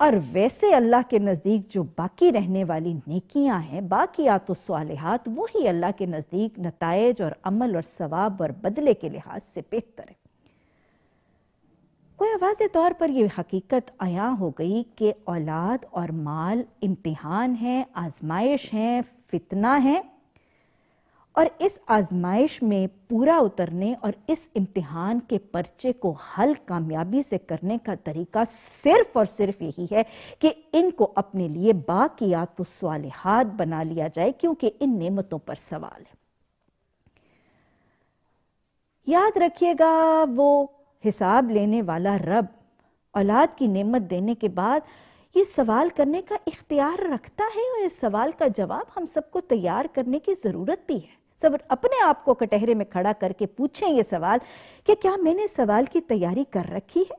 اور ویسے اللہ کے نزدیک جو باقی رہنے والی نیکیاں ہیں، باقیات الصالحات، وہی اللہ کے نزدیک نتائج اور عمل اور ثواب اور بدلے کے لحاظ سے بہتر ہے۔ کوئی واضح طور پر یہ حقیقت عیاں ہو گئی کہ اولاد اور مال امتحان ہیں، آزمائش ہیں، فتنہ ہیں، اور اس آزمائش میں پورا اترنے اور اس امتحان کے پرچے کو حل کامیابی سے کرنے کا طریقہ صرف اور صرف یہی ہے کہ ان کو اپنے لیے باقیات الصالحات بنا لیا جائے، کیونکہ ان نعمتوں پر سوال ہے۔ یاد رکھیے گا، وہ حساب لینے والا رب اولاد کی نعمت دینے کے بعد یہ سوال کرنے کا اختیار رکھتا ہے، اور اس سوال کا جواب ہم سب کو تیار کرنے کی ضرورت بھی ہے۔ سب اپنے آپ کو کٹہرے میں کھڑا کر کے پوچھیں یہ سوال کہ کیا میں نے سوال کی تیاری کر رکھی ہے؟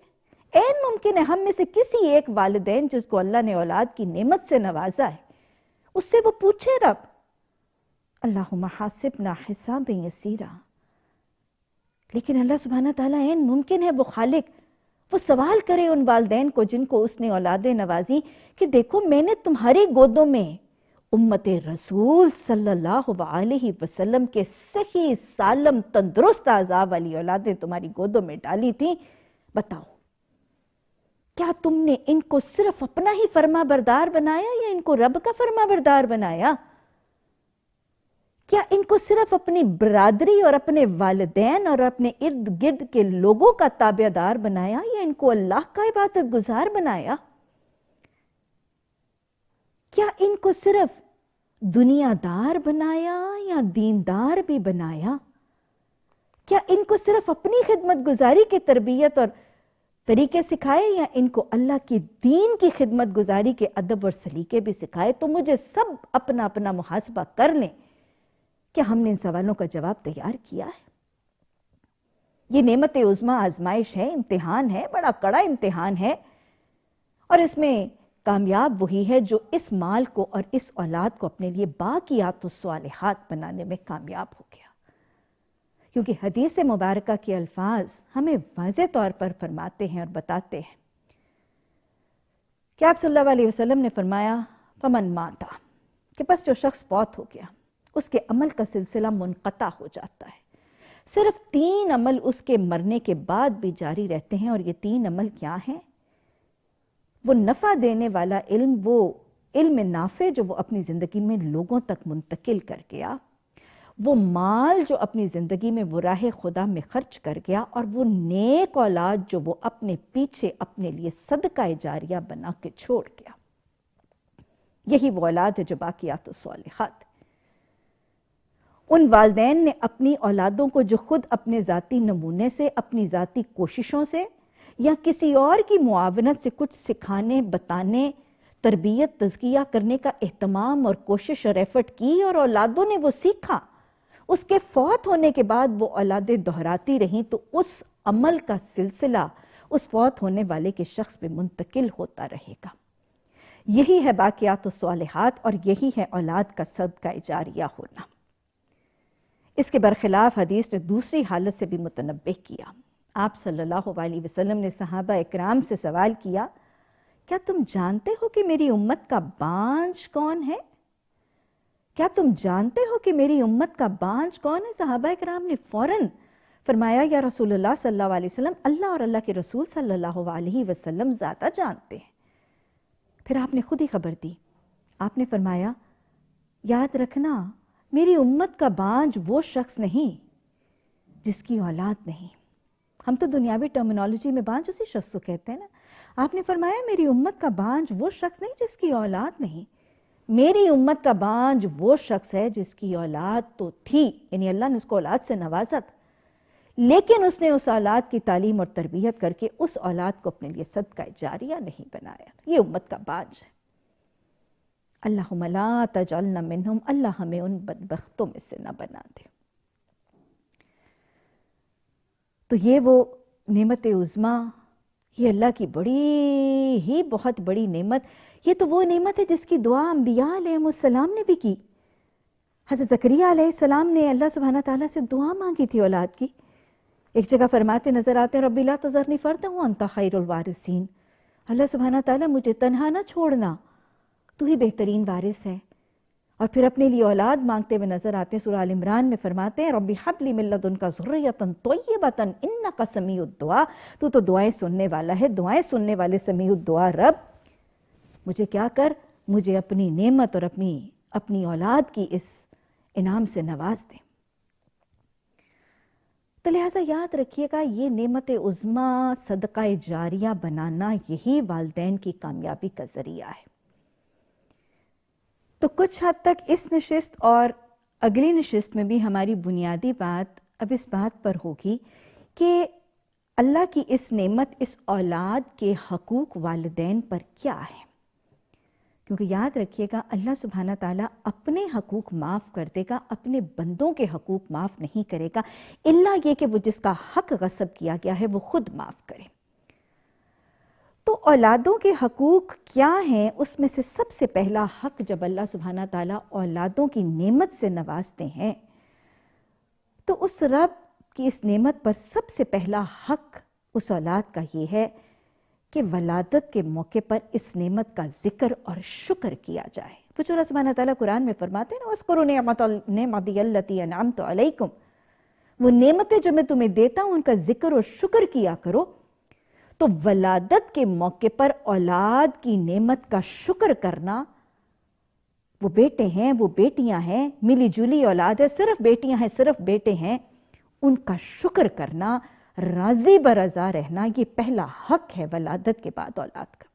این ممکن ہے ہم میں سے کسی ایک والدین جس کو اللہ نے اولاد کی نعمت سے نوازا ہے، اس سے وہ پوچھے رب اللہم حاسبنا حسابا یسیرا، لیکن اللہ سبحانہ تعالیٰ این ممکن ہے وہ خالق وہ سوال کرے ان والدین کو جن کو اس نے اولادیں نوازی کہ دیکھو میں نے تمہاری گودوں میں امت رسول صلی اللہ علیہ وسلم کے صحیح سالم تندرست اعضاء والی اولادیں تمہاری گودوں میں ڈالی تھیں، بتاؤ کیا تم نے ان کو صرف اپنا ہی فرما بردار بنایا یا ان کو رب کا فرما بردار بنایا؟ کیا ان کو صرف اپنی برادری اور اپنے والدین اور اپنے ارد گرد کے لوگوں کا تابع دار بنایا یا ان کو اللہ کا عبادت گزار بنایا؟ کیا ان کو صرف دنیا دار بنایا یا دیندار بھی بنایا؟ کیا ان کو صرف اپنی خدمت گزاری کی تربیت اور طریقے سکھائے یا ان کو اللہ کی دین کی خدمت گزاری کے ادب اور سلیقے بھی سکھائے؟ تو مجھے سب اپنا اپنا محاسبہ کر لیں کہ ہم نے ان سوالوں کا جواب تیار کیا ہے۔ یہ نعمت عظمیٰ آزمائش ہے، امتحان ہے، بڑا کڑا امتحان ہے، اور اس میں کامیاب وہی ہے جو اس مال کو اور اس اولاد کو اپنے لیے باقیات الصالحات بنانے میں کامیاب ہو گیا، کیونکہ حدیث مبارکہ کے الفاظ ہمیں واضح طور پر فرماتے ہیں اور بتاتے ہیں کہ آپ صلی اللہ علیہ وسلم نے فرمایا فمن ماتا، کہ بس جو شخص فوت ہو گیا اس کے عمل کا سلسلہ منقطع ہو جاتا ہے، صرف 3 عمل اس کے مرنے کے بعد بھی جاری رہتے ہیں، اور یہ 3 عمل کیا ہیں؟ وہ نفع دینے والا علم، وہ علم نافع جو وہ اپنی زندگی میں لوگوں تک منتقل کر گیا، وہ مال جو اپنی زندگی میں وہ راہ خدا میں خرچ کر گیا، اور وہ نیک اولاد جو وہ اپنے پیچھے اپنے لیے صدقہ جاریہ بنا کے چھوڑ گیا۔ یہی وہ اولاد ہے جو باقیات الصالحات۔ ان والدین نے اپنی اولادوں کو جو خود اپنے ذاتی نمونے سے، اپنی ذاتی کوششوں سے یا کسی اور کی معاونت سے کچھ سکھانے، بتانے، تربیت، تزکیہ کرنے کا اہتمام اور کوشش اور ایفرٹ کی، اور اولادوں نے وہ سیکھا، اس کے فوت ہونے کے بعد وہ اولادیں دہراتی رہیں، تو اس عمل کا سلسلہ اس فوت ہونے والے کے شخص پہ منتقل ہوتا رہے گا۔ یہی ہے باقیات الصالحات، اور یہی ہے اولاد کا صدقہ جاریہ ہونا۔ اس کے برخلاف حدیث نے دوسری حالت سے بھی متنبہ کیا۔ آپ صلی اللہ علیہ وسلم نے صحابہ اکرام سے سوال کیا، کیا تم جانتے ہو کہ میری امت کا بانجھ کون ہے؟ کیا تم جانتے ہو کہ میری امت کا بانجھ کون ہے؟ صحابہ اکرام نے فوراً فرمایا یا رسول اللہ صلی اللہ علیہ وسلم، اللہ اور اللہ کے رسول صلی اللہ علیہ وسلم زیادہ جانتے ہیں۔ پھر آپ نے خود ہی خبر دی، آپ نے فرمایا یاد رکھنا میری امت کا بانجھ وہ شخص نہیں جس کی اولاد نہیں۔ ہم تو دنیاوی ٹرمینالوجی میں بانجھ اسی شخص کو کہتے ہیں نا۔ آپ نے فرمایا میری امت کا بانجھ وہ شخص نہیں جس کی اولاد نہیں، میری امت کا بانجھ وہ شخص ہے جس کی اولاد تو تھی، یعنی اللہ نے اس کو اولاد سے نوازا تھا، لیکن اس نے اس اولاد کی تعلیم اور تربیت کر کے اس اولاد کو اپنے لیے صدقہ جاریہ نہیں بنایا۔ یہ امت کا بانجھ ہے۔ اللہم لا تجعلنا منہم، اللہ ہمیں ان بدبختوں میں سے نہ بنا دے۔ تو یہ وہ نعمت عظمیٰ، یہ اللہ کی بڑی ہی بہت بڑی نعمت، یہ تو وہ نعمت ہے جس کی دعا انبیاء علیہ السلام نے بھی کی۔ حضرت زکریہ علیہ السلام نے اللہ سبحانہ تعالیٰ سے دعا مانگی تھی اولاد کی۔ ایک جگہ فرماتے نظر آتے ہیں ربی لا تذرنی فردا وانت خیر الوارثین، اللہ سبحانہ تعالیٰ مجھے تنہا نہ چھوڑنا، تو ہی بہترین وارث ہے۔ اور پھر اپنے لیے اولاد مانگتے ہوئے نظر آتے ہیں۔ سورہ آل عمران میں فرماتے ہیں ربی حب لی من لدنک ذریۃ طیبۃ انک سمیع الدعاء، تو دعائیں سننے والا ہے، دعائیں سننے والے سمیع الدعاء رب، مجھے کیا کر، مجھے اپنی نعمت اور اپنی اولاد کی اس انعام سے نواز دے۔ تو لہٰذا یاد رکھیے گا یہ نعمت عظمیٰ صدقہ جاریہ بنانا یہی والدین کی کامیابی کا ذریعہ ہے۔ تو کچھ حد تک اس نشست اور اگلی نشست میں بھی ہماری بنیادی بات اب اس بات پر ہوگی کہ اللہ کی اس نعمت، اس اولاد کے حقوق والدین پر کیا ہے، کیونکہ یاد رکھیے گا اللہ سبحانہ تعالیٰ اپنے حقوق معاف کر دے گا، اپنے بندوں کے حقوق معاف نہیں کرے گا، الا یہ کہ وہ جس کا حق غصب کیا گیا ہے وہ خود معاف کرے۔ تو اولادوں کے حقوق کیا ہیں؟ اس میں سے سب سے پہلا حق جب اللہ سبحانہ تعالیٰ اولادوں کی نعمت سے نوازتے ہیں تو اس رب کی اس نعمت پر سب سے پہلا حق اس اولاد کا یہ ہے کہ ولادت کے موقع پر اس نعمت کا ذکر اور شکر کیا جائے۔ کچھ اللہ سبحانہ تعالیٰ قرآن میں فرماتے ہیں نا وَاذْكُرُوا نِعْمَتِيَ الَّتِي أَنْعَمْتُ عَلَيْكُمْ، وہ نعمتیں جو میں تمہیں دیتا ہوں ان کا ذکر اور شکر کیا کرو۔ تو ولادت کے موقع پر اولاد کی نعمت کا شکر کرنا، وہ بیٹے ہیں، وہ بیٹیاں ہیں، ملی جلی اولاد ہے، صرف بیٹیاں ہیں، صرف بیٹے ہیں، ان کا شکر کرنا، راضی برضا رہنا، یہ پہلا حق ہے ولادت کے بعد اولاد کا۔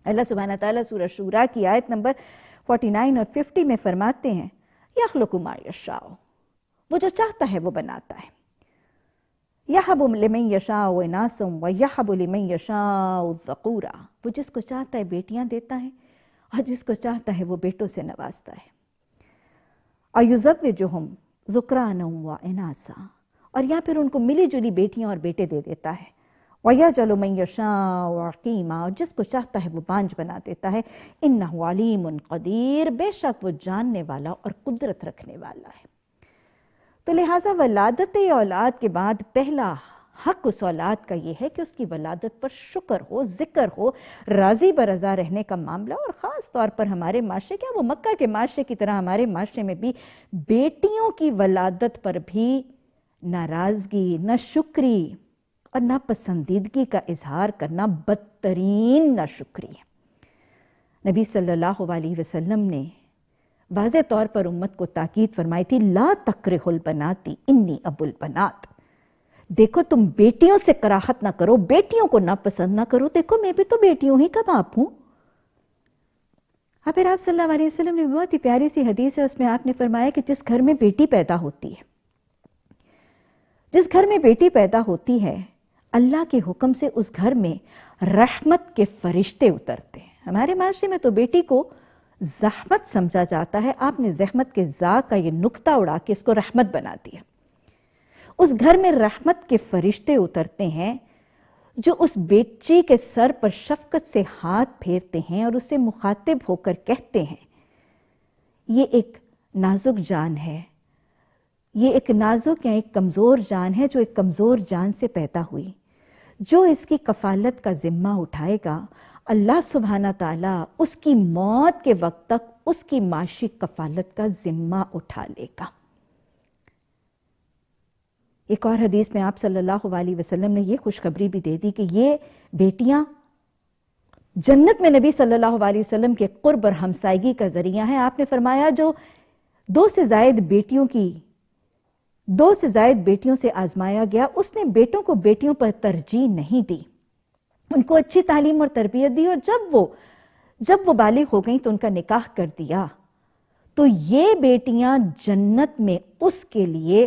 اللہ سبحانہ تعالیٰ سورہ شورى کی آیت نمبر 49 اور 50 میں فرماتے ہیں یخلق ما یشاء، وہ جو چاہتا ہے وہ بناتا ہے، یہب لمن یشاء اناسا ویہب لمن یشاء الذکورا، وہ جس کو چاہتا ہے بیٹیاں دیتا ہے اور جس کو چاہتا ہے وہ بیٹوں سے نوازتا ہے۔ وَيُزَوِّجُهُمْ ذُكْرَانًا وَإِنَاثًا، اور یا پھر ان کو ملی جلی بیٹیاں اور بیٹے دے دیتا ہے۔ وَيَجْعَلُ مَن يَشَاءُ عَقِيمًا، اور جس کو چاہتا ہے وہ بانجھ بنا دیتا ہے۔ إِنَّهُ عَلِيمٌ قدیر، بے شک وہ جاننے والا اور قدرت رکھنے والا ہے۔ تو لہٰذا ولادت اولاد کے بعد پہلا حق اس اولاد کا یہ ہے کہ اس کی ولادت پر شکر ہو، ذکر ہو، راضی برضا رہنے کا معاملہ، اور خاص طور پر ہمارے معاشرے، کیا وہ مکہ کے معاشرے کی طرح ہمارے معاشرے میں بھی بیٹیوں کی ولادت پر بھی ناراضگی، نہ شکری اور نہ پسندیدگی کا اظہار کرنا بدترین ناشکری ہے۔ نبی صلی اللہ علیہ وسلم نے واضح طور پر امت کو تاکید فرمائی تھی لا تکرہوا البنات انی ابو البنات، دیکھو تم بیٹیوں سے کراہت نہ کرو، بیٹیوں کو ناپسند نہ کرو، دیکھو میں بھی تو بیٹیوں ہی کا باپ ہوں۔ پھر آپ صلی اللہ علیہ وسلم نے بہت ہی پیاری سی حدیث ہے، اس میں آپ نے فرمایا کہ جس گھر میں بیٹی پیدا ہوتی ہے، جس گھر میں بیٹی پیدا ہوتی ہے، اللہ کے حکم سے اس گھر میں رحمت کے فرشتے اترتے ہیں۔ ہمارے معاشرے میں تو بیٹی کو زحمت سمجھا جاتا ہے، آپ نے زحمت کے زا کا یہ نقطہ اڑا کے اس کو رحمت بنا دیا۔ اس گھر میں رحمت کے فرشتے اترتے ہیں جو اس بیٹی کے سر پر شفقت سے ہاتھ پھیرتے ہیں اور اسے مخاطب ہو کر کہتے ہیں یہ ایک نازک جان ہے، یہ ایک نازک یا ایک کمزور جان ہے جو ایک کمزور جان سے پیدا ہوئی، جو اس کی کفالت کا ذمہ اٹھائے گا اللہ سبحانہ تعالیٰ اس کی موت کے وقت تک اس کی معاشی کفالت کا ذمہ اٹھا لے گا۔ ایک اور حدیث میں آپ صلی اللہ علیہ وسلم نے یہ خوشخبری بھی دے دی کہ یہ بیٹیاں جنت میں نبی صلی اللہ علیہ وسلم کے قرب اور ہمسائیگی کا ذریعہ ہیں۔ آپ نے فرمایا جو دو سے زائد بیٹیوں سے آزمایا گیا، اس نے بیٹوں کو بیٹیوں پر ترجیح نہیں دی، ان کو اچھی تعلیم اور تربیت دی، اور جب وہ بالغ ہو گئیں تو ان کا نکاح کر دیا۔ تو یہ بیٹیاں جنت میں اس کے لیے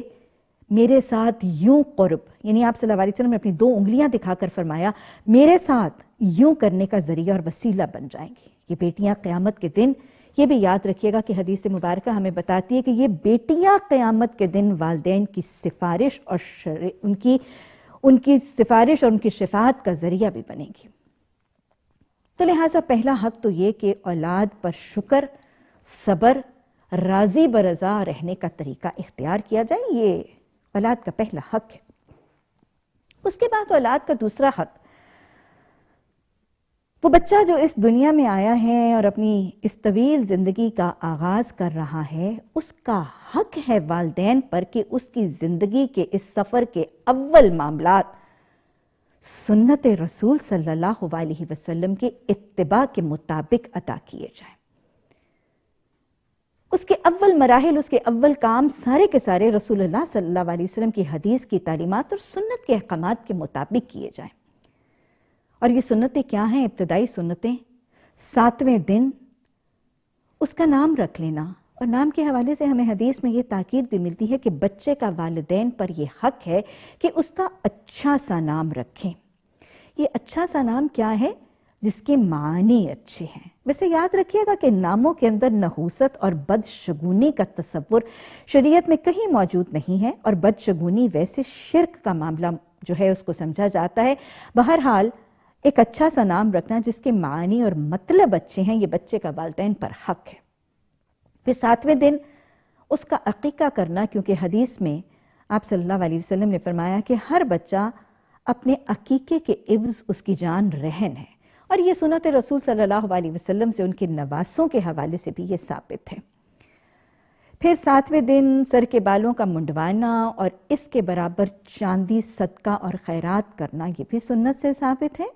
میرے ساتھ یوں قرب، یعنی آپ صلی اللہ علیہ وسلم نے اپنی 2 انگلیاں دکھا کر فرمایا میرے ساتھ یوں کرنے کا ذریعہ اور وسیلہ بن جائیں گی۔ یہ بیٹیاں قیامت کے دن، یہ بھی یاد رکھیے گا کہ حدیث مبارکہ ہمیں بتاتی ہے کہ یہ بیٹیاں قیامت کے دن والدین کی سفارش اور ان کی سفارش اور ان کی شفاعت کا ذریعہ بھی بنے گی۔ تو لہٰذا پہلا حق تو یہ کہ اولاد پر شکر، صبر، راضی برضا رہنے کا طریقہ اختیار کیا جائے، یہ اولاد کا پہلا حق ہے۔ اس کے بعد اولاد کا دوسرا حق وہ بچہ جو اس دنیا میں آیا ہے اور اپنی اس طویل زندگی کا آغاز کر رہا ہے، اس کا حق ہے والدین پر کہ اس کی زندگی کے اس سفر کے اول معاملات سنت رسول صلی اللہ علیہ وسلم کے اتباع کے مطابق ادا کیے جائیں۔ اس کے اول مراحل، اس کے اول کام سارے کے سارے رسول اللہ صلی اللہ علیہ وسلم کی حدیث کی تعلیمات اور سنت کے احکامات کے مطابق کیے جائیں۔ اور یہ سنتیں کیا ہیں؟ ابتدائی سنتیں 7ویں دن اس کا نام رکھ لینا، اور نام کے حوالے سے ہمیں حدیث میں یہ تاکید بھی ملتی ہے کہ بچے کا والدین پر یہ حق ہے کہ اس کا اچھا سا نام رکھیں۔ یہ اچھا سا نام کیا ہے؟ جس کے معنی اچھے ہیں۔ ویسے یاد رکھیے گا کہ ناموں کے اندر نحوست اور بدشگونی کا تصور شریعت میں کہیں موجود نہیں ہے، اور بدشگونی ویسے شرک کا معاملہ جو ہے اس کو سمجھا جاتا ہے۔ بہرحال ایک اچھا سا نام رکھنا جس کے معنی اور مطلب اچھے ہیں، یہ بچے کا والدین پر حق ہے۔ پھر 7ویں دن اس کا عقیقہ کرنا، کیونکہ حدیث میں آپ صلی اللہ علیہ وسلم نے فرمایا کہ ہر بچہ اپنے عقیقے کے عوض اس کی جان رہن ہے، اور یہ سنت رسول صلی اللہ علیہ وسلم سے ان کے نواسوں کے حوالے سے بھی یہ ثابت ہے۔ پھر 7ویں دن سر کے بالوں کا منڈوانا اور اس کے برابر چاندی صدقہ اور خیرات کرنا، یہ بھی سنت سے ثابت ہے۔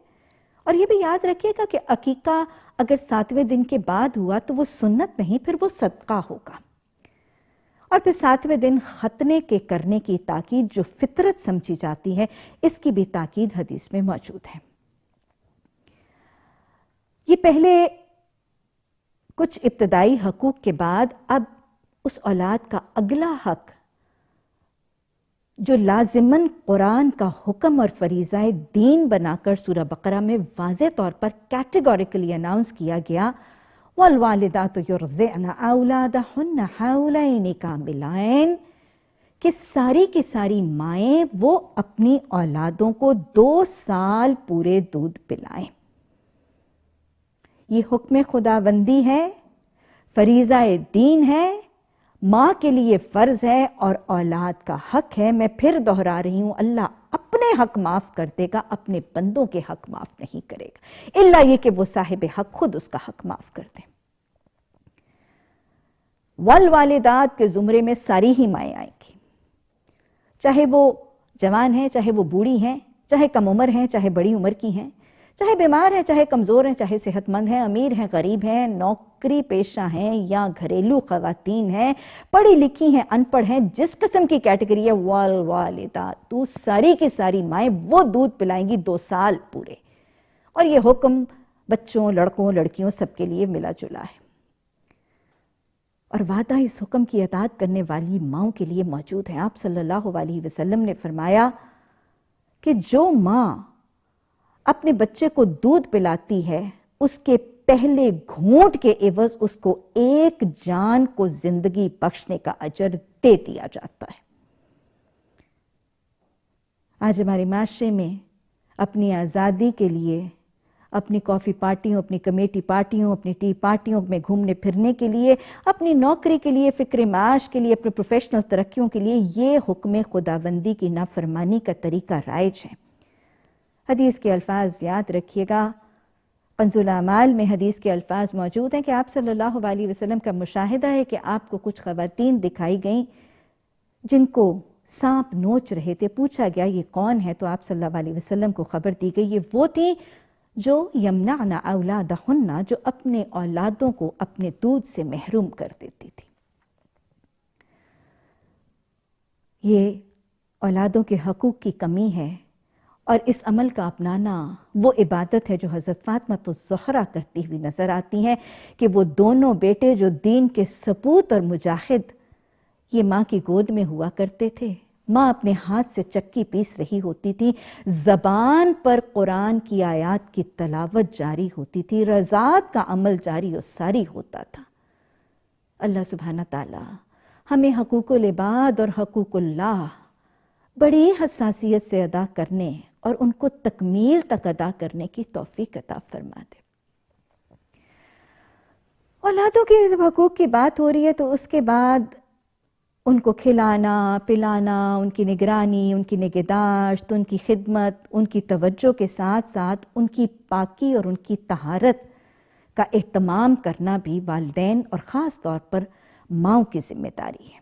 اور یہ بھی یاد رکھیے گا کہ عقیقہ اگر 7ویں دن کے بعد ہوا تو وہ سنت نہیں، پھر وہ صدقہ ہوگا۔ اور پھر 7ویں دن ختنے کے کرنے کی تاکید جو فطرت سمجھی جاتی ہے، اس کی بھی تاکید حدیث میں موجود ہے۔ یہ پہلے کچھ ابتدائی حقوق کے بعد اب اس اولاد کا اگلا حق جو لازماً قرآن کا حکم اور فریضہ دین بنا کر سورہ بقرہ میں واضح طور پر کیٹیگوریکلی اناؤنس کیا گیا، وَالْوَالِدَاتُ يُرْضِعْنَ أَوْلَادَهُنَّ حَوْلَيْنِ كَامِلَيْنِ، کہ ساری کی ساری مائیں وہ اپنی اولادوں کو 2 سال پورے دودھ پلائیں۔ یہ حکم خداوندی ہے، فریضہ دین ہے، ماں کے لیے فرض ہے اور اولاد کا حق ہے۔ میں پھر دہرا رہی ہوں، اللہ اپنے حق معاف کر دے گا، اپنے بندوں کے حق معاف نہیں کرے گا، الا یہ کہ وہ صاحب حق خود اس کا حق معاف کر دے۔ والوالدات کے زمرے میں ساری ہی مائیں آئیں گی، چاہے وہ جوان ہیں، چاہے وہ بوڑھی ہیں، چاہے کم عمر ہیں، چاہے بڑی عمر کی ہیں، چاہے بیمار ہیں، چاہے کمزور ہیں، چاہے صحت مند ہیں، امیر ہیں، غریب ہیں، نوکری پیشہ ہیں یا گھریلو خواتین ہیں، پڑھی لکھی ہیں، ان پڑھ ہیں، جس قسم کی کیٹیگری ہے، والوالدات تو ساری کی ساری مائیں وہ دودھ پلائیں گی 2 سال پورے۔ اور یہ حکم بچوں، لڑکوں، لڑکیوں سب کے لیے ملا جلا ہے، اور وعدہ اس حکم کی اطاعت کرنے والی ماؤں کے لیے موجود ہے۔ آپ صلی اللہ علیہ وسلم نے فرمایا کہ جو ماں اپنے بچے کو دودھ پلاتی ہے، اس کے پہلے گھونٹ کے عوض اس کو 1 جان کو زندگی بخشنے کا اجر دے دیا جاتا ہے۔ آج ہمارے معاشرے میں اپنی آزادی کے لیے، اپنی کافی پارٹیوں، اپنی کمیٹی پارٹیوں، اپنی ٹی پارٹیوں میں گھومنے پھرنے کے لیے، اپنی نوکری کے لیے، فکر معاش کے لیے، اپنے پروفیشنل ترقیوں کے لیے یہ حکم خداوندی کی نافرمانی کا طریقہ رائج ہے۔ حدیث کے الفاظ یاد رکھیے گا، کنز الاعمال میں حدیث کے الفاظ موجود ہیں کہ آپ صلی اللہ علیہ وسلم کا مشاہدہ ہے کہ آپ کو کچھ خواتین دکھائی گئیں جن کو سانپ نوچ رہے تھے۔ پوچھا گیا یہ کون ہے؟ تو آپ صلی اللہ علیہ وسلم کو خبر دی گئی یہ وہ تھیں جو یمنعن اولادہن، جو اپنے اولادوں کو اپنے دودھ سے محروم کر دیتی تھی۔ یہ اولادوں کے حقوق کی کمی ہے، اور اس عمل کا اپنانا وہ عبادت ہے جو حضرت فاطمہ الزہرا کرتی ہوئی نظر آتی ہیں کہ وہ دونوں بیٹے جو دین کے سپوت اور مجاہد یہ ماں کی گود میں ہوا کرتے تھے، ماں اپنے ہاتھ سے چکی پیس رہی ہوتی تھی، زبان پر قرآن کی آیات کی تلاوت جاری ہوتی تھی، رضاعت کا عمل جاری و ساری ہوتا تھا۔ اللہ سبحانہ تعالی ہمیں حقوق العباد اور حقوق اللہ بڑی حساسیت سے ادا کرنے اور ان کو تکمیل تک ادا کرنے کی توفیق عطا فرما دے۔ اولادوں کے جب حقوق کی بات ہو رہی ہے تو اس کے بعد ان کو کھلانا پلانا، ان کی نگرانی، ان کی نگہداشت، ان کی خدمت، ان کی توجہ کے ساتھ ساتھ ان کی پاکی اور ان کی طہارت کا اہتمام کرنا بھی والدین اور خاص طور پر ماؤں کی ذمہ داری ہے۔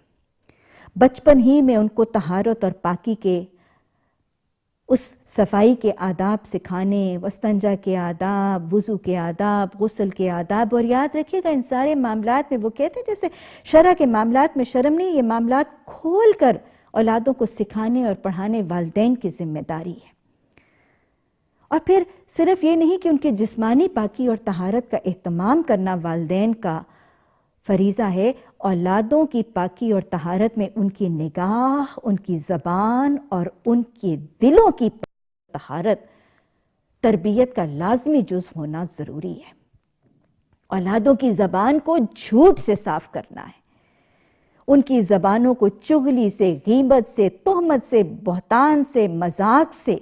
بچپن ہی میں ان کو طہارت اور پاکی کے اس صفائی کے آداب سکھانے، وستنجا کے آداب، وضو کے آداب، غسل کے آداب، اور یاد رکھیے گا ان سارے معاملات میں وہ کہتے ہیں جیسے شرع کے معاملات میں شرم نہیں، یہ معاملات کھول کر اولادوں کو سکھانے اور پڑھانے والدین کی ذمہ داری ہے۔ اور پھر صرف یہ نہیں کہ ان کے جسمانی پاکی اور طہارت کا اہتمام کرنا والدین کا فریضہ ہے، اولادوں کی پاکی اور طہارت میں ان کی نگاہ، ان کی زبان اور ان کے دلوں کی طہارت تربیت کا لازمی جزو ہونا ضروری ہے۔ اولادوں کی زبان کو جھوٹ سے صاف کرنا ہے، ان کی زبانوں کو چغلی سے، غیبت سے، تہمت سے، بہتان سے، مذاق سے،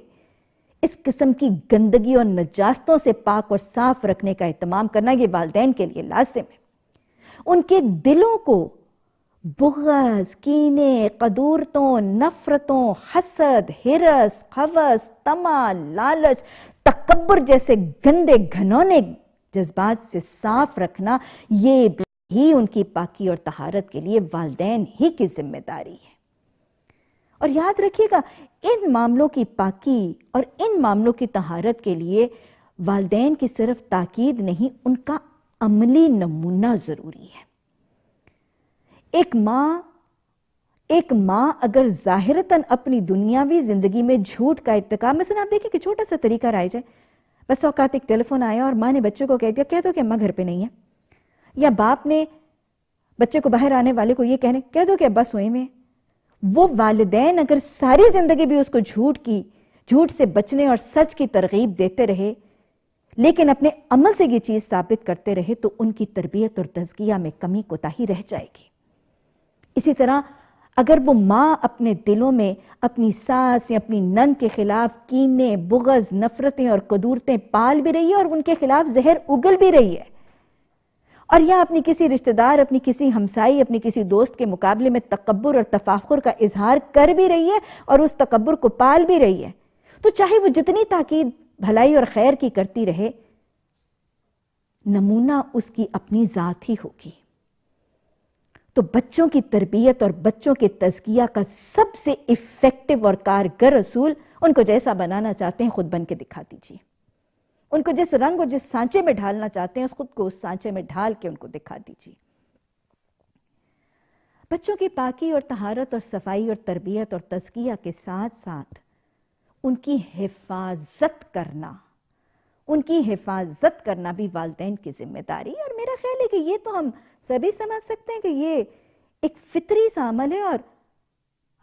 اس قسم کی گندگی اور نجاستوں سے پاک اور صاف رکھنے کا اہتمام کرنا یہ والدین کے لیے لازم ہے۔ ان کے دلوں کو بغض، کینے، قدورتوں، نفرتوں، حسد، ہرس، خوس، طمع، لالچ، تکبر جیسے گندے گھنونے جذبات سے صاف رکھنا، یہ بھی ان کی پاکی اور طہارت کے لیے والدین ہی کی ذمہ داری ہے۔ اور یاد رکھیے گا ان معاملوں کی پاکی اور ان معاملوں کی طہارت کے لیے والدین کی صرف تاکید نہیں، ان کا عملی نمونہ ضروری ہے۔ ایک ماں اگر ظاہرتاً اپنی دنیاوی زندگی میں جھوٹ کا ارتکاب، مثلا آپ دیکھیں کہ چھوٹا سا طریقہ رائج ہے، بس اوقات ایک ٹیلی فون آیا اور ماں نے بچے کو کہہ دیا، کہہ دو کہ اماں گھر پہ نہیں ہے، یا باپ نے بچے کو باہر آنے والے کو یہ کہہ دو کہ ابا سوئے میں۔ وہ والدین اگر ساری زندگی بھی اس کو جھوٹ سے بچنے اور سچ کی ترغیب دیتے رہے، لیکن اپنے عمل سے یہ چیز ثابت کرتے رہے، تو ان کی تربیت اور تزکیہ میں کمی کوتاہی رہ جائے گی۔ اسی طرح اگر وہ ماں اپنے دلوں میں اپنی ساس یا اپنی نند کے خلاف کینے، بغض، نفرتیں اور قدورتیں پال بھی رہی ہے اور ان کے خلاف زہر اگل بھی رہی ہے، اور یا اپنی کسی رشتہ دار، اپنی کسی ہمسائی، اپنی کسی دوست کے مقابلے میں تکبر اور تفاخر کا اظہار کر بھی رہی ہے اور اس تکبر کو پال بھی رہی ہے، تو چاہے وہ جتنی تاکید بھلائی اور خیر کی کرتی رہے، نمونہ اس کی اپنی ذات ہی ہوگی۔ تو بچوں کی تربیت اور بچوں کے تزکیہ کا سب سے ایفیکٹو اور کارگر اصول، ان کو جیسا بنانا چاہتے ہیں خود بن کے دکھا دیجیے، ان کو جس رنگ اور جس سانچے میں ڈھالنا چاہتے ہیں خود کو اس سانچے میں ڈھال کے ان کو دکھا دیجیے۔ بچوں کی پاکی اور طہارت اور صفائی اور تربیت اور تزکیہ کے ساتھ ساتھ ان کی حفاظت کرنا بھی والدین کی ذمہ داری ہے، اور میرا خیال ہے کہ یہ تو ہم سبھی سمجھ سکتے ہیں کہ یہ ایک فطری سا عمل ہے، اور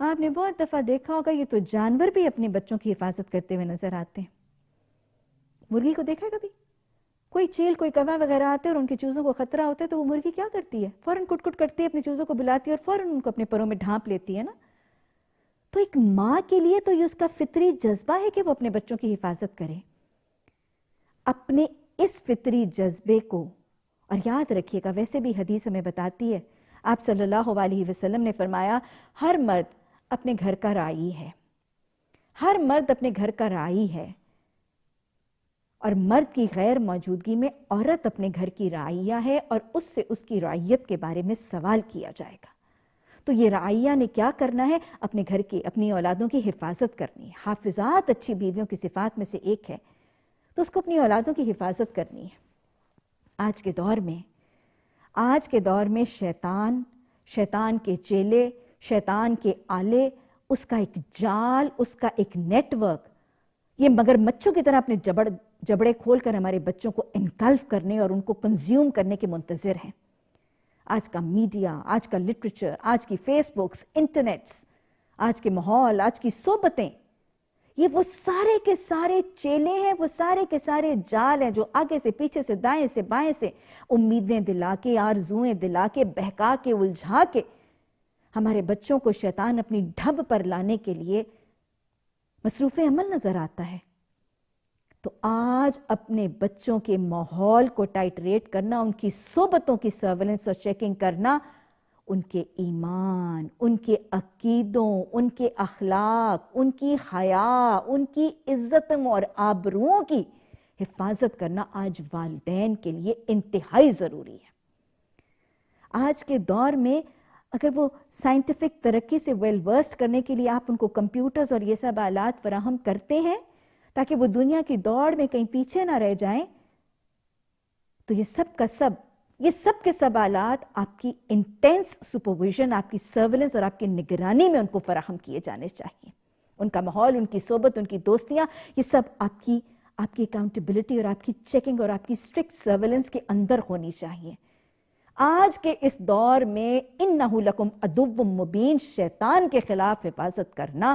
آپ نے بہت دفعہ دیکھا ہوگا یہ تو جانور بھی اپنے بچوں کی حفاظت کرتے ہوئے نظر آتے ہیں۔ مرغی کو دیکھا کبھی؟ کوئی چیل، کوئی کوا وغیرہ آتے ہیں اور ان کی چوزوں کو خطرہ ہوتا ہے تو وہ مرغی کیا کرتی ہے؟ فوراً کٹ کٹ کرتی ہے، اپنی چوزوں کو بلاتی ہے اور فوراً ان کو اپنے پروں میں ڈھانپ لیتی ہے نا۔ تو ایک ماں کے لیے تو یہ اس کا فطری جذبہ ہے کہ وہ اپنے بچوں کی حفاظت کرے۔ اپنے اس فطری جذبے کو، اور یاد رکھیے گا ویسے بھی حدیث ہمیں بتاتی ہے، آپ صلی اللہ علیہ وسلم نے فرمایا ہر مرد اپنے گھر کا راعی ہے، ہر مرد اپنے گھر کا راعی ہے، اور مرد کی غیر موجودگی میں عورت اپنے گھر کی رعیہ ہے اور اس سے اس کی رعیت کے بارے میں سوال کیا جائے گا۔ تو یہ رعیہ نے کیا کرنا ہے؟ اپنے گھر کی، اپنی اولادوں کی حفاظت کرنی ہے۔ حافظات اچھی بیویوں کی صفات میں سے ایک ہے، تو اس کو اپنی اولادوں کی حفاظت کرنی ہے۔ آج کے دور میں شیطان کے چیلے، شیطان کے آلے، اس کا ایک جال، اس کا ایک نیٹ ورک، یہ مگر مچھوں کی طرح اپنے جبڑے کھول کر ہمارے بچوں کو انکلف کرنے اور ان کو کنزیوم کرنے کے منتظر ہیں۔ آج کا میڈیا، آج کا لٹریچر، آج کی فیس بکس، انٹرنیٹس، آج کے ماحول، آج کی صحبتیں، یہ وہ سارے کے سارے چیلے ہیں، وہ سارے کے سارے جال ہیں جو آگے سے، پیچھے سے، دائیں سے، بائیں سے امیدیں دلا کے، آرزویں دلا کے، بہکا کے، الجھا کے ہمارے بچوں کو شیطان اپنی ڈھب پر لانے کے لیے مصروف عمل نظر آتا ہے۔ تو آج اپنے بچوں کے ماحول کو ٹائٹریٹ کرنا، ان کی صحبتوں کی سرویلنس اور چیکنگ کرنا، ان کے ایمان، ان کے عقیدوں، ان کے اخلاق، ان کی حیا، ان کی عزتوں اور آبروؤں کی حفاظت کرنا آج والدین کے لیے انتہائی ضروری ہے۔ آج کے دور میں اگر وہ سائنٹیفک ترقی سے ویل ورسڈ کرنے کے لیے آپ ان کو کمپیوٹرز اور یہ سب آلات فراہم کرتے ہیں تاکہ وہ دنیا کی دوڑ میں کہیں پیچھے نہ رہ جائیں، تو یہ سب کے سب آلات آپ کی انٹینس سپرویژن، آپ کی سرولنس اور آپ کی نگرانی میں ان کو فراہم کیے جانے چاہیے۔ ان کا ماحول، ان کی صحبت، ان کی دوستیاں، یہ سب آپ کی اکاؤنٹیبلٹی اور آپ کی چیکنگ اور آپ کی اسٹرکٹ سرولنس کے اندر ہونی چاہیے۔ آج کے اس دور میں انہ لکم عدو مبین، شیطان کے خلاف حفاظت کرنا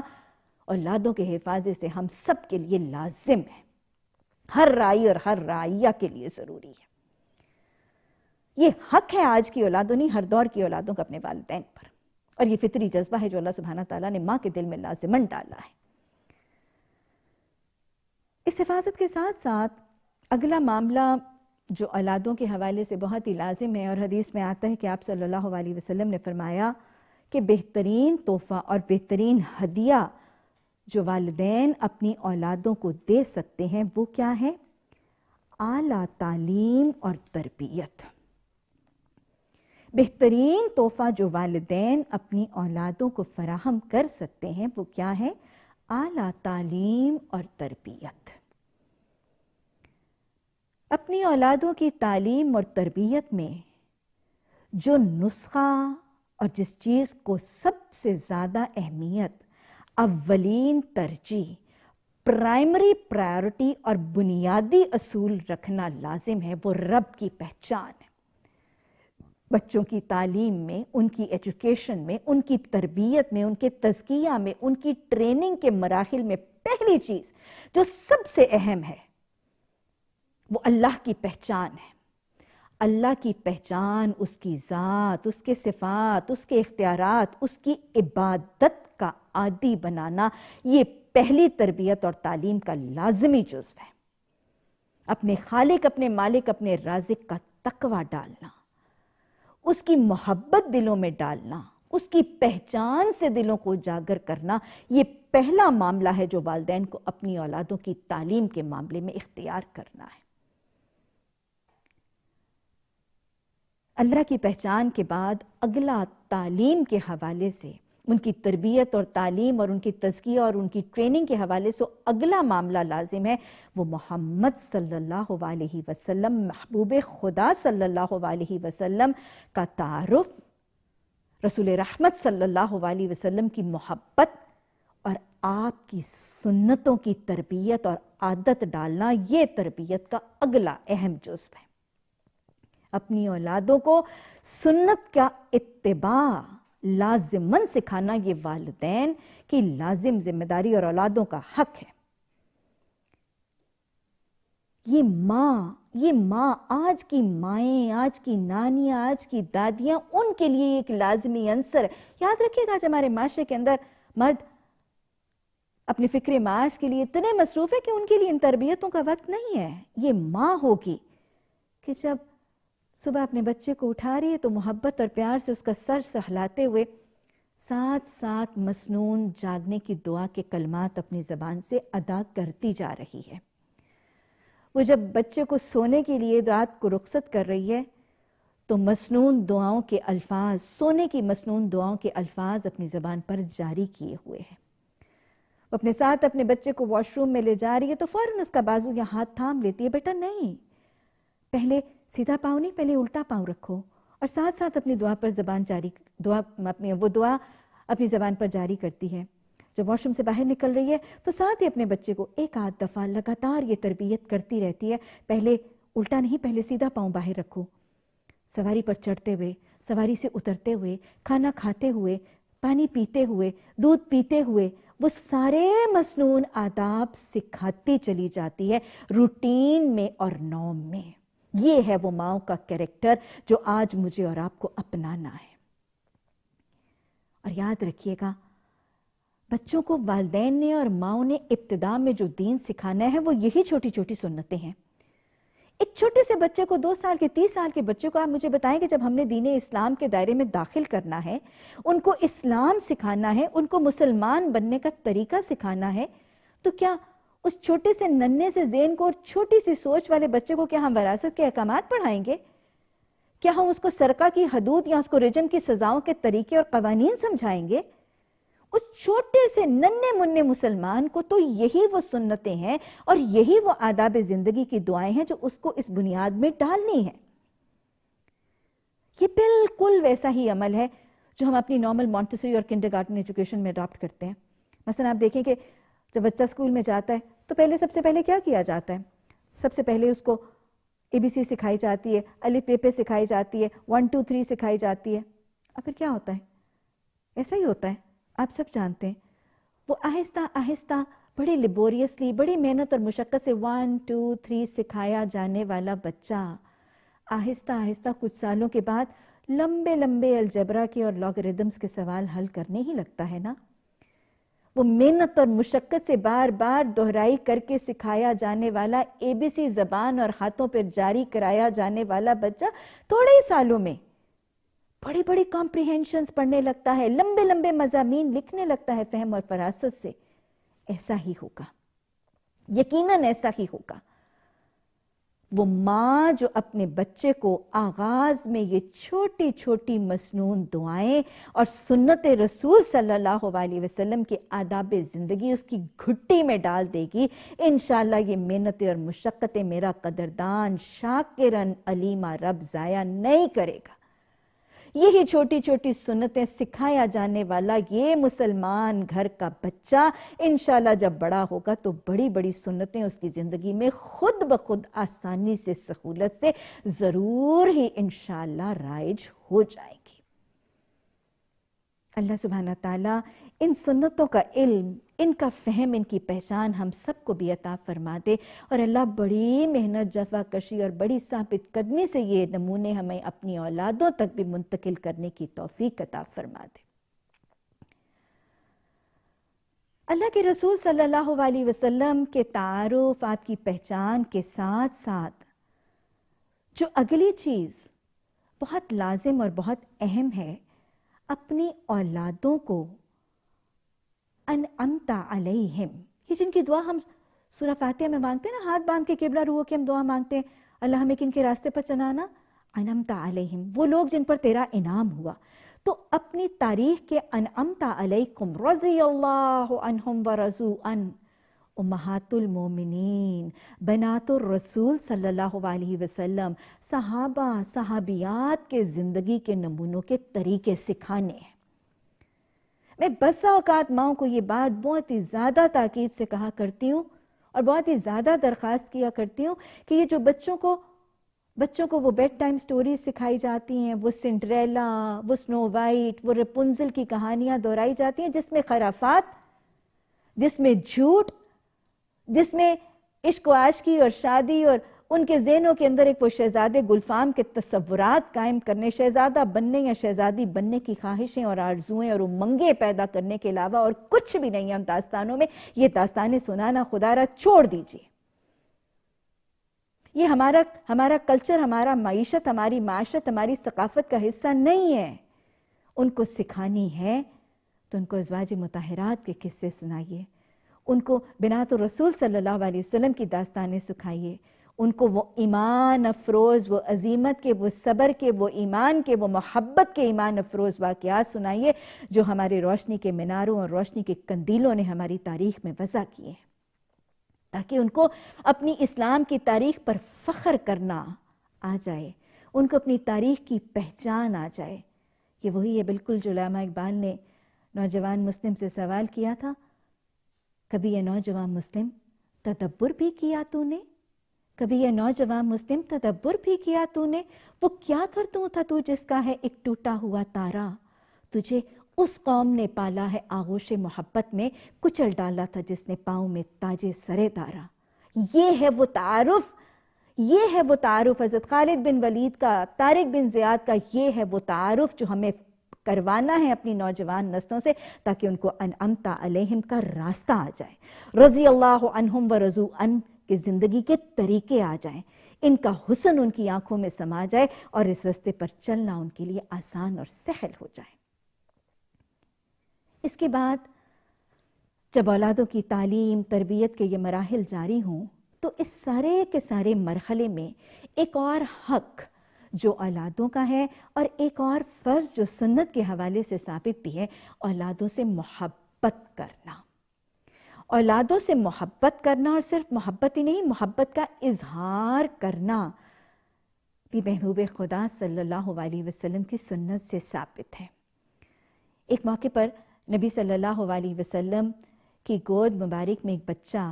اولادوں کے حفاظت سے ہم سب کے لیے لازم ہے، ہر رائی اور ہر رائیہ کے لیے ضروری ہے۔ یہ حق ہے آج کی اولادوں نہیں، ہر دور کی اولادوں کا اپنے والدین پر، اور یہ فطری جذبہ ہے جو اللہ سبحانہ تعالیٰ نے ماں کے دل میں لازماً ڈالا ہے۔ اس حفاظت کے ساتھ ساتھ اگلا معاملہ جو اولادوں کے حوالے سے بہت ہی لازم ہے، اور حدیث میں آتا ہے کہ آپ صلی اللہ علیہ وسلم نے فرمایا کہ بہترین تحفہ اور بہترین ہدیہ جو والدین اپنی اولادوں کو دے سکتے ہیں وہ کیا ہے؟ اعلیٰ تعلیم اور تربیت۔ بہترین تحفہ جو والدین اپنی اولادوں کو فراہم کر سکتے ہیں وہ کیا ہے؟ اعلیٰ تعلیم اور تربیت۔ اپنی اولادوں کی تعلیم اور تربیت میں جو نسخہ اور جس چیز کو سب سے زیادہ اہمیت، اولین ترجیح، پرائمری پرائیورٹی اور بنیادی اصول رکھنا لازم ہے، وہ رب کی پہچان ہے۔ بچوں کی تعلیم میں، ان کی ایجوکیشن میں، ان کی تربیت میں، ان کے تزکیہ میں، ان کی ٹریننگ کے مراحل میں پہلی چیز جو سب سے اہم ہے وہ اللہ کی پہچان ہے۔ اللہ کی پہچان، اس کی ذات، اس کے صفات، اس کے اختیارات، اس کی عبادت کا عادی بنانا، یہ پہلی تربیت اور تعلیم کا لازمی جزو ہے۔ اپنے خالق، اپنے مالک، اپنے رازق کا تقوی ڈالنا، اس کی محبت دلوں میں ڈالنا، اس کی پہچان سے دلوں کو اجاگر کرنا، یہ پہلا معاملہ ہے جو والدین کو اپنی اولادوں کی تعلیم کے معاملے میں اختیار کرنا ہے۔ اللہ کی پہچان کے بعد اگلا تعلیم کے حوالے سے، ان کی تربیت اور تعلیم اور ان کی تزکیہ اور ان کی ٹریننگ کے حوالے سے اگلا معاملہ لازم ہے وہ محمد صلی اللہ علیہ وسلم، محبوب خدا صلی اللہ علیہ وسلم کا تعارف، رسول رحمت صلی اللہ علیہ وسلم کی محبت اور آپ کی سنتوں کی تربیت اور عادت ڈالنا، یہ تربیت کا اگلا اہم جزو ہے۔ اپنی اولادوں کو سنت کا اتباع لازماً سکھانا یہ والدین کی لازم ذمہ داری اور اولادوں کا حق ہے۔ یہ ماں، آج کی مائیں، آج کی نانیاں، آج کی دادیاں، ان کے لیے ایک لازمی عنصر ہے۔ یاد رکھیے گا، جب ہمارے معاشرے کے اندر مرد اپنے فکر معاش کے لیے اتنے مصروف ہے کہ ان کے لیے ان تربیتوں کا وقت نہیں ہے۔ یہ ماں ہوگی کہ جب صبح اپنے بچے کو اٹھا رہی ہے تو محبت اور پیار سے اس کا سر سہلاتے ہوئے ساتھ ساتھ مسنون جاگنے کی دعا کے کلمات اپنی زبان سے ادا کرتی جا رہی ہے۔ وہ جب بچے کو سونے کے لیے رات کو رخصت کر رہی ہے تو مسنون دعاؤں کے الفاظ، سونے کی مسنون دعاؤں کے الفاظ اپنی زبان پر جاری کیے ہوئے ہیں۔ وہ اپنے ساتھ اپنے بچے کو واش روم میں لے جا رہی ہے تو فوراً اس کا بازو یا ہاتھ تھام لیتی ہے، بیٹا نہیں، پہلے سیدھا پاؤں نہیں، پہلے الٹا پاؤں رکھو، اور ساتھ ساتھ اپنی دعا پر دعا اپنی زبان پر جاری کرتی ہے۔ جب واش روم سے باہر نکل رہی ہے تو ساتھ ہی اپنے بچے کو ایک آدھ دفعہ لگاتار یہ تربیت کرتی رہتی ہے، پہلے الٹا نہیں، پہلے سیدھا پاؤں باہر رکھو۔ سواری پر چڑھتے ہوئے، سواری سے اترتے ہوئے، کھانا کھاتے ہوئے، پانی پیتے ہوئے، دودھ پیتے ہوئے، وہ سارے مسنون آداب سکھاتی چلی جاتی ہے، روٹین میں اور نوم میں۔ یہ ہے وہ ماؤں کا کیریکٹر جو آج مجھے اور آپ کو اپنانا ہے۔ اور یاد رکھیے گا، بچوں کو والدین نے اور ماؤں نے ابتدا میں جو دین سکھانا ہے وہ یہی چھوٹی چھوٹی سنتیں ہیں۔ ایک چھوٹے سے بچے کو 2 سال کے 30 سال کے بچے کو آپ مجھے بتائیں کہ جب ہم نے دین اسلام کے دائرے میں داخل کرنا ہے، ان کو اسلام سکھانا ہے، ان کو مسلمان بننے کا طریقہ سکھانا ہے، تو کیا اس چھوٹے سے ننھے سے ذہن کو اور چھوٹی سی سوچ والے بچے کو کیا ہم وراثت کے احکامات پڑھائیں گے؟ کیا ہم اس کو سرقہ کی حدود یا اس کو رجم کی سزاؤں کے طریقے اور قوانین سمجھائیں گے؟ اس چھوٹے سے ننھے منھے مسلمان کو تو یہی وہ سنتیں ہیں اور یہی وہ آداب زندگی کی دعائیں ہیں جو اس کو اس بنیاد میں ڈالنی ہے۔ یہ بالکل ویسا ہی عمل ہے جو ہم اپنی نارمل مونٹیسری اور کنڈرگارٹن ایجوکیشن میں اڈاپٹ کرتے ہیں۔ مثلا آپ دیکھیں کہ جب بچہ اسکول میں جاتا ہے تو سب سے پہلے کیا کیا جاتا ہے؟ سب سے پہلے اس کو ABC سکھائی جاتی ہے، الف بے پہ سکھائی جاتی ہے، 1 2 3 سکھائی جاتی ہے، اور پھر کیا ہوتا ہے؟ ایسا ہی ہوتا ہے، آپ سب جانتے ہیں۔ وہ آہستہ آہستہ بڑے لیبوریسلی، بڑی محنت اور مشقت سے 1 2 3 سکھایا جانے والا بچہ آہستہ آہستہ کچھ سالوں کے بعد لمبے لمبے الجبرا کے اور لاگریدمز کے سوال حل کرنے ہی لگتا ہے نا۔ وہ محنت اور مشقت سے بار بار دہرائی کر کے سکھایا جانے والا ABC زبان اور ہاتھوں پر جاری کرایا جانے والا بچہ تھوڑے ہی سالوں میں بڑی بڑی کمپریہنشنز پڑھنے لگتا ہے، لمبے لمبے مضامین لکھنے لگتا ہے فہم اور فراست سے۔ ایسا ہی ہوگا، یقیناً ایسا ہی ہوگا۔ وہ ماں جو اپنے بچے کو آغاز میں یہ چھوٹی چھوٹی مسنون دعائیں اور سنت رسول صلی اللہ علیہ وسلم کے آداب زندگی اس کی گھٹی میں ڈال دے گی، انشاءاللہ یہ محنتیں اور مشقتیں میرا قدردان شاکرن علیمہ رب ضائع نہیں کرے گا۔ یہی چھوٹی چھوٹی سنتیں سکھایا جانے والا یہ مسلمان گھر کا بچہ انشاءاللہ جب بڑا ہوگا تو بڑی بڑی سنتیں اس کی زندگی میں خود بخود آسانی سے سہولت سے ضرور ہی انشاءاللہ رائج ہو جائے گی۔ اللہ سبحانہ تعالیٰ ان سنتوں کا علم، ان کا فہم، ان کی پہچان ہم سب کو بھی عطا فرما دے، اور اللہ بڑی محنت، جفا کشی اور بڑی ثابت قدمی سے یہ نمونے ہمیں اپنی اولادوں تک بھی منتقل کرنے کی توفیق عطا فرما دے۔ اللہ کے رسول صلی اللہ علیہ وسلم کے تعارف، آپ کی پہچان کے ساتھ ساتھ جو اگلی چیز بہت لازم اور بہت اہم ہے، اپنی اولادوں کو انعمت علیہم، یہ جن کی دعا ہم سورہ فاتحہ میں مانگتے ہیں نا، ہاتھ باندھ کے قبلہ رو کے ہم دعا مانگتے ہیں، اللہ ہمیں کن کے راستے پر چلانا، انعمت علیہم، وہ لوگ جن پر تیرا انعام ہوا۔ تو اپنی تاریخ کے انعمت علیکم رضی اللہ عنہم ورضوا عنہ، امہات المومنین، بنات الرسول صلی اللہ علیہ وسلم، صحابہ صحابیات کے زندگی کے نمونوں کے طریقے سکھانے ہیں۔ میں بسا اوقات ماؤں کو یہ بات بہت ہی زیادہ تاکید سے کہا کرتی ہوں اور بہت ہی زیادہ درخواست کیا کرتی ہوں کہ یہ جو بچوں کو وہ بیڈ ٹائم سٹوریز سکھائی جاتی ہیں، وہ سنڈریلا، وہ سنو وائٹ، وہ رپنزل کی کہانیاں دہرائی جاتی ہیں جس میں خرافات، جس میں جھوٹ، جس میں عشق و عاشقی اور شادی اور ان کے ذہنوں کے اندر ایک وہ شہزادے گلفام کے تصورات قائم کرنے، شہزادہ بننے یا شہزادی بننے کی خواہشیں اور آرزوئیں اور امنگیں پیدا کرنے کے علاوہ اور کچھ بھی نہیں ہے ہم داستانوں میں۔ یہ داستانیں سنانا خدا را چھوڑ دیجیے۔ یہ ہمارا کلچر، ہمارا معیشت، ہماری معاشرت، ہماری ثقافت کا حصہ نہیں ہے۔ ان کو سکھانی ہے تو ان کو ازواج مطہرات کے قصے سنائیے، ان کو بنات الرسول صلی اللہ علیہ وسلم کی داستانیں سکھائیے، ان کو وہ ایمان افروز، وہ عظیمت کے، وہ صبر کے، وہ ایمان کے، وہ محبت کے ایمان افروز واقعات سنائیے جو ہمارے روشنی کے میناروں اور روشنی کے قندیلوں نے ہماری تاریخ میں وضع کیے ہیں، تاکہ ان کو اپنی اسلام کی تاریخ پر فخر کرنا آ جائے، ان کو اپنی تاریخ کی پہچان آ جائے۔ یہ وہی ہے بالکل جو علامہ اقبال نے نوجوان مسلم سے سوال کیا تھا، کبھی یہ نوجوان مسلم تدبر بھی کیا تو نے، کبھی یہ نوجوان مسلم تدبر بھی کیا تو نے، وہ کیا کرتوں تھا تو جس کا ہے ایک ٹوٹا ہوا تارا، تجھے اس قوم نے پالا ہے آغوش محبت میں، کچل ڈالا تھا جس نے پاؤں میں تاج سرے دارا۔ یہ ہے وہ تعارف، یہ ہے وہ تعارف حضرت خالد بن ولید کا، طارق بن زیاد کا، یہ ہے وہ تعارف جو ہمیں کروانا ہے اپنی نوجوان نسلوں سے، تاکہ ان کو انعمت علیہم کا راستہ آ جائے۔ رضی اللہ عنہم ورضوا عنہ کہ زندگی کے طریقے آ جائیں، ان کا حسن ان کی آنکھوں میں سما جائے اور اس راستے پر چلنا ان کے لیے آسان اور سہل ہو جائے۔ اس کے بعد جب اولادوں کی تعلیم تربیت کے یہ مراحل جاری ہوں تو اس سارے کے سارے مرحلے میں ایک اور حق جو اولادوں کا ہے اور ایک اور فرض جو سنت کے حوالے سے ثابت بھی ہے، اولادوں سے محبت کرنا۔ اولادوں سے محبت کرنا، اور صرف محبت ہی نہیں، محبت کا اظہار کرنا بھی محبوب خدا صلی اللہ علیہ وسلم کی سنت سے ثابت ہے۔ ایک موقع پر نبی صلی اللہ علیہ وسلم کی گود مبارک میں ایک بچہ،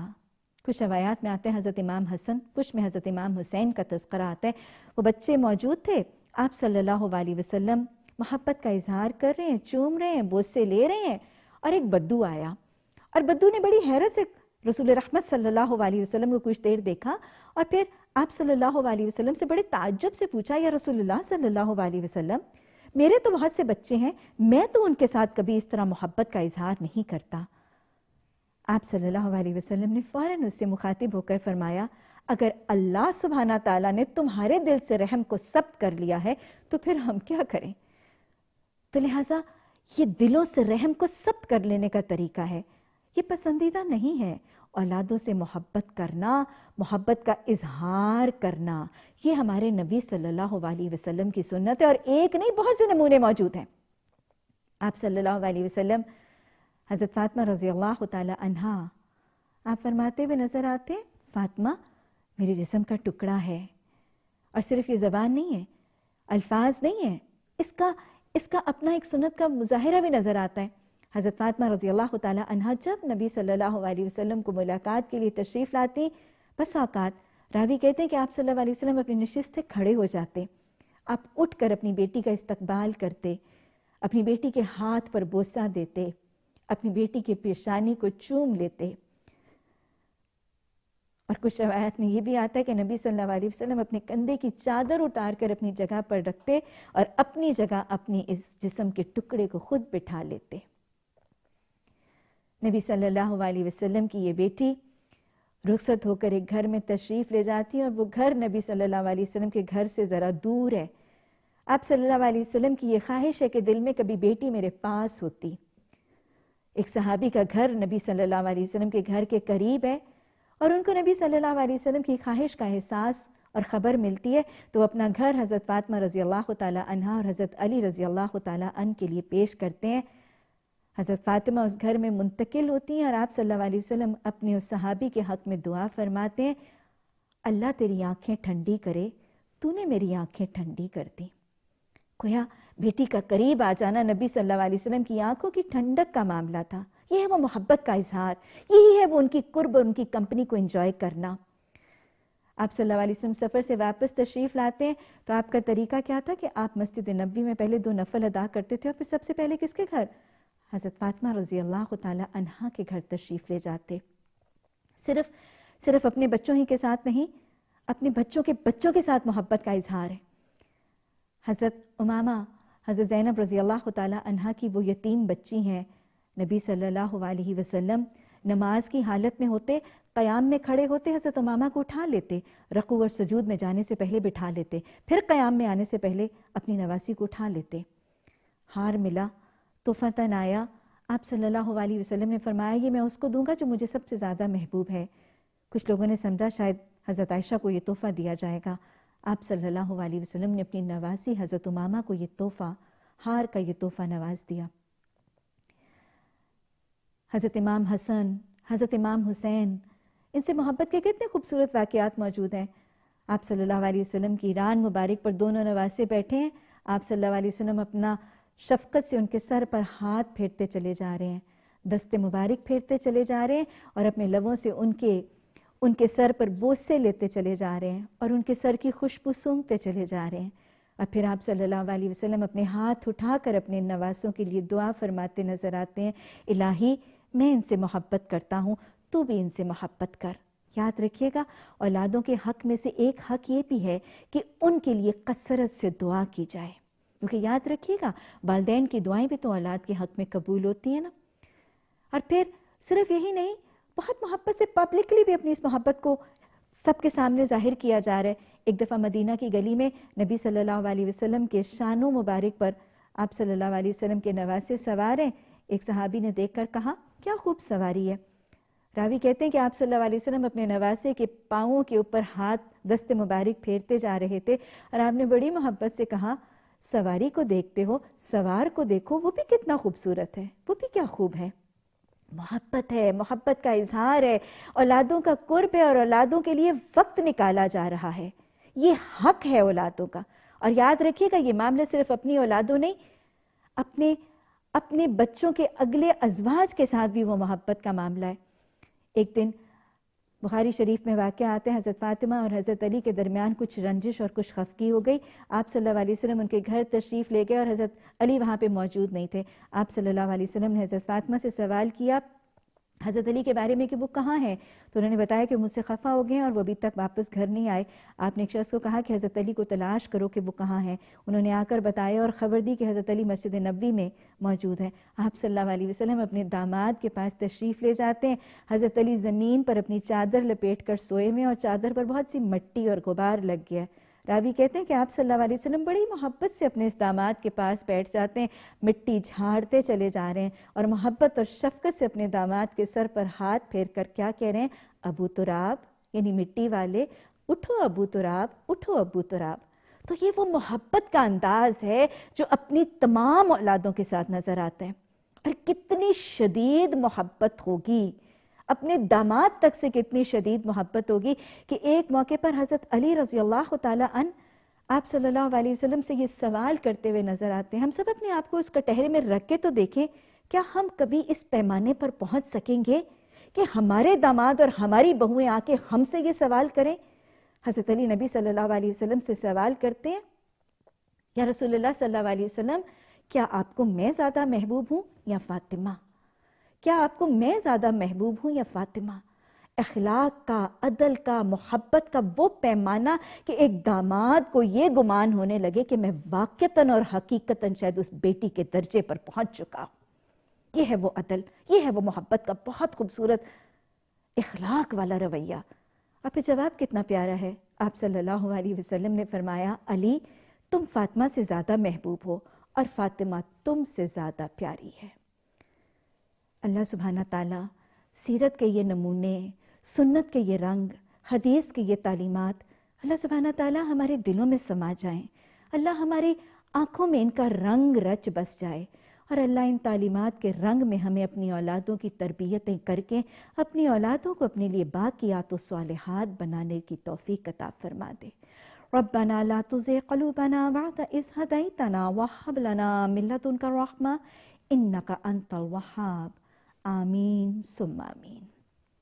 کچھ روایات میں آتے ہیں حضرت امام حسن، کچھ میں حضرت امام حسین کا تذکرہ آتا ہے، وہ بچے موجود تھے، آپ صلی اللہ علیہ وسلم محبت کا اظہار کر رہے ہیں، چوم رہے ہیں، بوسے لے رہے ہیں، اور ایک بدو آیا، اور بدو نے بڑی حیرت سے رسول رحمت صلی اللہ علیہ وسلم کو کچھ دیر دیکھا، اور پھر آپ صلی اللہ علیہ وسلم سے بڑے تعجب سے پوچھا، یا رسول اللہ صلی اللہ علیہ وسلم، میرے تو بہت سے بچے ہیں، میں تو ان کے ساتھ کبھی اس طرح محبت کا اظہار نہیں کرتا۔ آپ صلی اللہ علیہ وسلم نے فوراً اس سے مخاطب ہو کر فرمایا، اگر اللہ سبحانہ تعالیٰ نے تمہارے دل سے رحم کو ثبت کر لیا ہے تو پھر ہم کیا کریں؟ تو لہٰذا یہ دلوں سے رحم کو ثبت کر لینے کا طریقہ ہے، یہ پسندیدہ نہیں ہے۔ اولادوں سے محبت کرنا، محبت کا اظہار کرنا، یہ ہمارے نبی صلی اللہ علیہ وسلم کی سنت ہے، اور ایک نہیں بہت سے نمونے موجود ہیں۔ آپ صلی اللہ علیہ وسلم حضرت فاطمہ رضی اللہ تعالی عنہا، آپ فرماتے ہوئے نظر آتے ہیں، فاطمہ میرے جسم کا ٹکڑا ہے، اور صرف یہ زبان نہیں ہے، الفاظ نہیں ہے، اس کا اپنا ایک سنت کا مظاہرہ بھی نظر آتا ہے۔ حضرت فاطمہ رضی اللہ تعالی عنہا جب نبی صلی اللہ علیہ وسلم کو ملاقات کے لیے تشریف لاتی، بس اوقات راوی کہتے ہیں کہ آپ صلی اللہ علیہ وسلم اپنی نشست سے کھڑے ہو جاتے، آپ اٹھ کر اپنی بیٹی کا استقبال کرتے، اپنی بیٹی کے ہاتھ پر بوسہ دیتے، اپنی بیٹی کی پیشانی کو چوم لیتے، اور کچھ روایات میں یہ بھی آتا ہے کہ نبی صلی اللہ علیہ وسلم اپنے کندھے کی چادر اتار کر اپنی جگہ پر رکھتے اور اپنی جگہ اپنی اس جسم کے ٹکڑے کو خود بٹھا لیتے۔ نبی صلی اللہ علیہ وسلم کی یہ بیٹی رخصت ہو کر ایک گھر میں تشریف لے جاتی ہے، اور وہ گھر نبی صلی اللہ علیہ وسلم کے گھر سے ذرا دور ہے۔ آپ صلی اللہ علیہ وسلم کی یہ خواہش ہے کہ دل میں کبھی بیٹی میرے پاس ہوتی۔ ایک صحابی کا گھر نبی صلی اللہ علیہ وسلم کے گھر کے قریب ہے، اور ان کو نبی صلی اللہ علیہ وسلم کی خواہش کا احساس اور خبر ملتی ہے، تو اپنا گھر حضرت فاطمہ رضی اللہ تعالی عنہا اور حضرت علی رضی اللہ تعالی عنہ کے لیے پیش کرتے ہیں۔ حضرت فاطمہ اس گھر میں منتقل ہوتی ہیں، اور آپ صلی اللہ علیہ وسلم اپنے اس صحابی کے حق میں دعا فرماتے ہیں، اللہ تیری آنکھیں ٹھنڈی کرے، تو نے میری آنکھیں ٹھنڈی کر دی۔ گویا بیٹی کا قریب آ جانا نبی صلی اللہ علیہ وسلم کی آنکھوں کی ٹھنڈک کا معاملہ تھا۔ یہ ہے وہ محبت کا اظہار، یہی ہے وہ ان کی قرب اور ان کی کمپنی کو انجوائے کرنا۔ آپ صلی اللہ علیہ وسلم سفر سے واپس تشریف لاتے ہیں تو آپ کا طریقہ کیا تھا کہ آپ مسجد نبوی میں پہلے 2 نفل ادا کرتے تھے، اور پھر سب سے پہلے کس کے گھر؟ حضرت فاطمہ رضی اللہ تعالی عنہا کے گھر تشریف لے جاتے۔ صرف اپنے بچوں ہی کے ساتھ نہیں، اپنے بچوں کے بچوں کے ساتھ محبت کا اظہار ہے۔ حضرت امامہ، حضرت زینب رضی اللہ تعالی عنہا کی وہ یتیم بچی ہیں، نبی صلی اللہ علیہ وسلم نماز کی حالت میں ہوتے، قیام میں کھڑے ہوتے، حضرت امامہ کو اٹھا لیتے، رکوع اور سجود میں جانے سے پہلے بٹھا لیتے، پھر قیام میں آنے سے پہلے اپنی نواسی کو اٹھا لیتے۔ ہار ملا، تحفتاً آیا، آپ صلی اللہ علیہ وسلم نے فرمایا یہ میں اس کو دوں گا جو مجھے سب سے زیادہ محبوب ہے۔ کچھ لوگوں نے سمجھا شاید حضرت عائشہ کو یہ تحفہ دیا جائے گا۔ آپ صلی اللہ علیہ وسلم نے اپنی نواسی حضرت امامہ کو یہ تحفہ، ہار کا یہ تحفہ نواز دیا۔ حضرت امام حسن، حضرت امام حسین، ان سے محبت کے کتنے خوبصورت واقعات موجود ہیں۔ آپ صلی اللہ علیہ وسلم کی ران مبارک پر دونوں نواسے بیٹھے ہیں، آپ صلی اللہ علیہ وسلم اپنا شفقت سے ان کے سر پر ہاتھ پھیرتے چلے جا رہے ہیں، دست مبارک پھیرتے چلے جا رہے ہیں، اور اپنے لبوں سے ان کے سر پر بوسے لیتے چلے جا رہے ہیں، اور ان کے سر کی خوشبو سونگھتے چلے جا رہے ہیں۔ اور پھر آپ صلی اللہ علیہ وسلم اپنے ہاتھ اٹھا کر اپنے نواسوں کے لیے دعا فرماتے نظر آتے ہیں، الہی میں ان سے محبت کرتا ہوں، تو بھی ان سے محبت کر۔ یاد رکھیے گا اولادوں کے حق میں سے ایک حق یہ بھی ہے کہ ان کے لیے کثرت سے دعا کی جائے، کیونکہ یاد رکھیے گا والدین کی دعائیں بھی تو اولاد کے حق میں قبول ہوتی ہیں نا۔ اور پھر صرف یہی نہیں، بہت محبت سے پبلکلی بھی اپنی اس محبت کو سب کے سامنے ظاہر کیا جا رہا ہے۔ ایک دفعہ مدینہ کی گلی میں نبی صلی اللہ علیہ وسلم کے شان و مبارک پر آپ صلی اللہ علیہ وسلم کے نواسے سوار ہیں۔ ایک صحابی نے دیکھ کر کہا کیا خوب سواری ہے۔ راوی کہتے ہیں کہ آپ صلی اللہ علیہ وسلم اپنے نواسے کے پاؤں کے اوپر ہاتھ دست مبارک پھیرتے جا رہے تھے اور آپ نے بڑی محبت سے کہا سواری کو دیکھتے ہو، سوار کو دیکھو، وہ بھی کتنا خوبصورت ہے، وہ بھی کیا خوب ہے۔ محبت ہے، محبت کا اظہار ہے، اولادوں کا قرب ہے اور اولادوں کے لیے وقت نکالا جا رہا ہے۔ یہ حق ہے اولادوں کا۔ اور یاد رکھیے گا یہ معاملہ صرف اپنی اولادوں نہیں، اپنے بچوں کے اگلے ازواج کے ساتھ بھی وہ محبت کا معاملہ ہے۔ ایک دن بخاری شریف میں واقعہ آتے ہیں حضرت فاطمہ اور حضرت علی کے درمیان کچھ رنجش اور کچھ خفگی ہو گئی۔ آپ صلی اللہ علیہ وسلم ان کے گھر تشریف لے گئے اور حضرت علی وہاں پہ موجود نہیں تھے۔ آپ صلی اللہ علیہ وسلم نے حضرت فاطمہ سے سوال کیا حضرت علی کے بارے میں کہ وہ کہاں ہیں، تو انہوں نے بتایا کہ مجھ سے خفا ہو گئے ہیں اور وہ ابھی تک واپس گھر نہیں آئے۔ آپ نے ایک شخص کو کہا کہ حضرت علی کو تلاش کرو کہ وہ کہاں ہیں۔ انہوں نے آ کر بتایا اور خبر دی کہ حضرت علی مسجد نبوی میں موجود ہیں۔ آپ صلی اللہ علیہ وسلم اپنے داماد کے پاس تشریف لے جاتے ہیں۔ حضرت علی زمین پر اپنی چادر لپیٹ کر سوئے ہوئے اور چادر پر بہت سی مٹی اور غبار لگ گیا۔ راوی کہتے ہیں کہ آپ صلی اللہ علیہ وسلم بڑی محبت سے اپنے اس داماد کے پاس بیٹھ جاتے ہیں، مٹی جھاڑتے چلے جا رہے ہیں اور محبت اور شفقت سے اپنے داماد کے سر پر ہاتھ پھیر کر کیا کہہ رہے ہیں، ابو تراب، یعنی مٹی والے، اٹھو ابو تراب، اٹھو ابو تراب۔ تو یہ وہ محبت کا انداز ہے جو اپنی تمام اولادوں کے ساتھ نظر آتا ہے۔ اور کتنی شدید محبت ہوگی، اپنے داماد تک سے کتنی شدید محبت ہوگی کہ ایک موقع پر حضرت علی رضی اللہ تعالیٰ عنہ آپ صلی اللہ علیہ وسلم سے یہ سوال کرتے ہوئے نظر آتے ہیں۔ ہم سب اپنے آپ کو اس کٹہرے میں رکھ کے تو دیکھیں، کیا ہم کبھی اس پیمانے پر پہنچ سکیں گے کہ ہمارے داماد اور ہماری بہویں آ کے ہم سے یہ سوال کریں؟ حضرت علی نبی صلی اللہ علیہ وسلم سے سوال کرتے ہیں، یا رسول اللہ صلی اللہ علیہ وسلم، کیا آپ کو میں زیادہ محبوب ہوں یا فاطمہ؟ کیا آپ کو میں زیادہ محبوب ہوں یا فاطمہ؟ اخلاق کا، عدل کا، محبت کا وہ پیمانہ کہ ایک داماد کو یہ گمان ہونے لگے کہ میں واقعتاً اور حقیقتاً شاید اس بیٹی کے درجے پر پہنچ چکا ہوں۔ یہ ہے وہ عدل، یہ ہے وہ محبت کا بہت خوبصورت اخلاق والا رویہ۔ اب پہ جواب کتنا پیارا ہے۔ آپ صلی اللہ علیہ وسلم نے فرمایا علی تم فاطمہ سے زیادہ محبوب ہو اور فاطمہ تم سے زیادہ پیاری ہے۔ اللہ سبحانہ تعالیٰ سیرت کے یہ نمونے، سنت کے یہ رنگ، حدیث کی یہ تعلیمات اللہ سبحانہ تعالیٰ ہمارے دلوں میں سما جائیں، اللہ ہماری آنکھوں میں ان کا رنگ رچ بس جائے، اور اللہ ان تعلیمات کے رنگ میں ہمیں اپنی اولادوں کی تربیتیں کر کے اپنی اولادوں کو اپنے لیے باقیات و صالحات بنانے کی توفیق عطا فرما دے۔ ربنا لا تزغ قلوبنا بعد إذ هديتنا وهب لنا من لدنك رحمة إنك أنت الوهاب۔ آمین ثم آمین۔